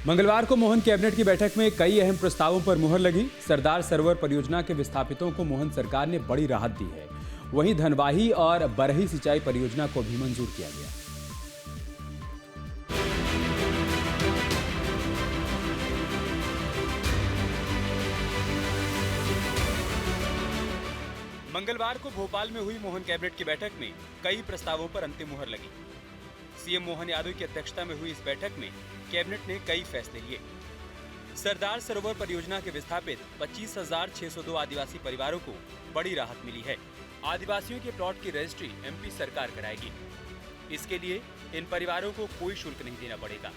मंगलवार को मोहन कैबिनेट की बैठक में कई अहम प्रस्तावों पर मुहर लगी। सरदार सरोवर परियोजना के विस्थापितों को मोहन सरकार ने बड़ी राहत दी है। वहीं धनवाही और बरही सिंचाई परियोजना को भी मंजूर किया गया। मंगलवार को भोपाल में हुई मोहन कैबिनेट की बैठक में कई प्रस्तावों पर अंतिम मुहर लगी। सीएम मोहन यादव की अध्यक्षता में हुई इस बैठक में कैबिनेट ने कई फैसले लिए। सरदार सरोवर परियोजना के विस्थापित 25,602 आदिवासी परिवारों को बड़ी राहत मिली है। आदिवासियों के प्लॉट की रजिस्ट्री एमपी सरकार कराएगी। इसके लिए इन परिवारों को कोई शुल्क नहीं देना पड़ेगा।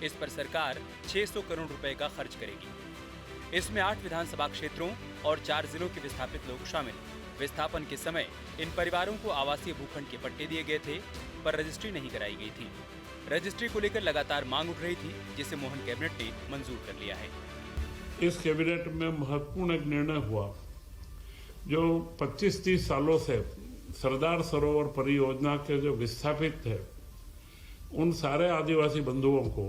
इस पर सरकार 600 करोड़ रुपए का खर्च करेगी। इसमें 8 विधानसभा क्षेत्रों और 4 जिलों के विस्थापित लोग शामिल हैं। विस्थापन के समय इन परिवारों को आवासीय भूखंड के पट्टे दिए गए थे, पर रजिस्ट्री नहीं कराई गई थी। रजिस्ट्री को लेकर लगातार मांग उठ रही थी, जिसे मोहन कैबिनेट ने मंजूर कर लिया है। इस कैबिनेट में महत्वपूर्ण एक निर्णय हुआ, जो 25-30 सालों से सरदार सरोवर परियोजना के जो विस्थापित थे, उन सारे आदिवासी बंधुओं को,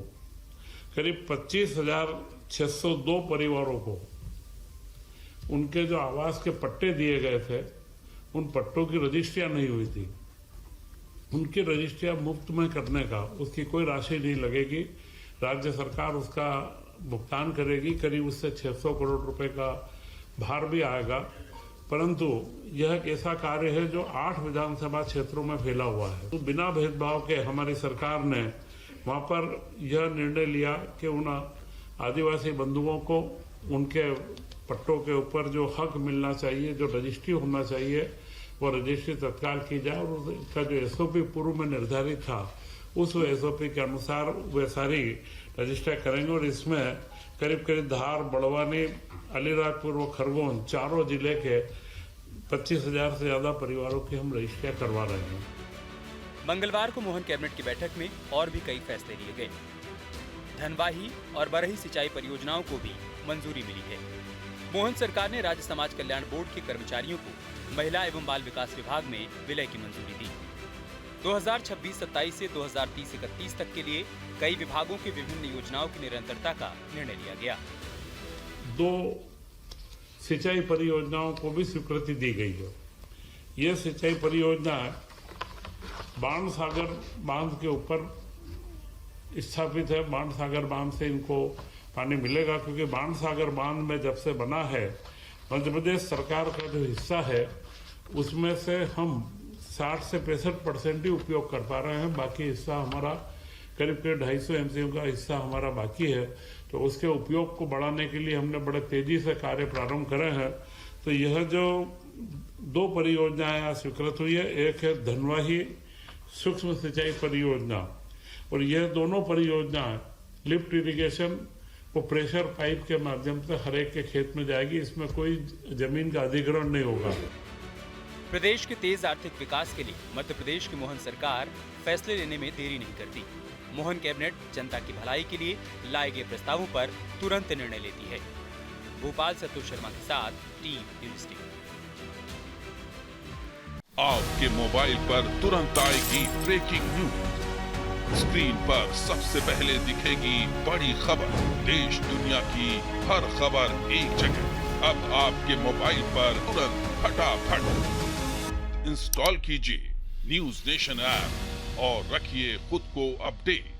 करीब 25,602 परिवारों को उनके जो आवास के पट्टे दिए गए थे, उन पट्टों की रजिस्ट्रियां नहीं हुई थी। उनकी रजिस्ट्रियां मुफ्त में करने का, उसकी कोई राशि नहीं लगेगी। राज्य सरकार उसका भुगतान करेगी। करीब उससे 600 करोड़ रुपए का भार भी आएगा। परंतु यह एक ऐसा कार्य है जो 8 विधानसभा क्षेत्रों में फैला हुआ है। तो बिना भेदभाव के हमारी सरकार ने वहां पर यह निर्णय लिया कि उन आदिवासी बंधुओं को उनके पट्टों के ऊपर जो हक मिलना चाहिए, जो रजिस्ट्री होना चाहिए, वो रजिस्ट्री तत्काल की जाए और उसका जो एसओपी पूर्व में निर्धारित था, उस एसओपी के अनुसार वे सारी रजिस्ट्री करेंगे। और इसमें करीब धार, बड़वानी, अलीराजपुर व खरगोन चारों जिले के 25,000 से ज्यादा परिवारों की हम रजिस्ट्रियां करवा रहे हैं। मंगलवार को मोहन कैबिनेट की बैठक में और भी कई फैसले लिए गए। धनवाही और बरही सिंचाई परियोजनाओं को भी मंजूरी मिली है। मोहन सरकार ने राज्य समाज कल्याण बोर्ड के कर्मचारियों को महिला एवं बाल विकास विभाग में विलय की मंजूरी दी। 2026-27 से 2030-31 तक के लिए कई विभागों की विभिन्न योजनाओं की निरंतरता का निर्णय लिया गया। 2 सिंचाई परियोजनाओं को भी स्वीकृति दी गई है। ये सिंचाई परियोजना बाणसागर बांध के ऊपर स्थापित है। बाणसागर बांध से इनको पानी मिलेगा, क्योंकि बाणसागर बांध में जब से बना है, मध्य प्रदेश सरकार का जो हिस्सा है उसमें से हम 60 से 65% ही उपयोग कर पा रहे हैं। बाकी हिस्सा हमारा करीब 250 MCU का हिस्सा हमारा बाकी है। तो उसके उपयोग को बढ़ाने के लिए हमने बड़े तेजी से कार्य प्रारंभ करे हैं। तो यह जो 2 परियोजनाएं यहाँ स्वीकृत हुई है, एक है धनवाही सूक्ष्म सिंचाई परियोजना, और यह दोनों परियोजनाएं लिफ्ट इरिगेशन वो प्रेशर पाइप के माध्यम से हर एक के खेत में जाएगी। इसमें कोई जमीन का अधिग्रहण नहीं होगा। प्रदेश के तेज आर्थिक विकास के लिए मध्य प्रदेश की मोहन सरकार फैसले लेने में देरी नहीं करती। मोहन कैबिनेट जनता की भलाई के लिए लाए गए प्रस्तावों पर तुरंत निर्णय लेती है। भोपाल से अतुल शर्मा के साथ टीम न्यूज़ टीवी। आपके मोबाइल पर तुरंत आएगी ब्रेकिंग न्यूज। स्क्रीन पर सबसे पहले दिखेगी बड़ी खबर। देश दुनिया की हर खबर एक जगह। अब आपके मोबाइल पर तुरंत फटाफट इंस्टॉल कीजिए न्यूज़ नेशन ऐप और रखिए खुद को अपडेट।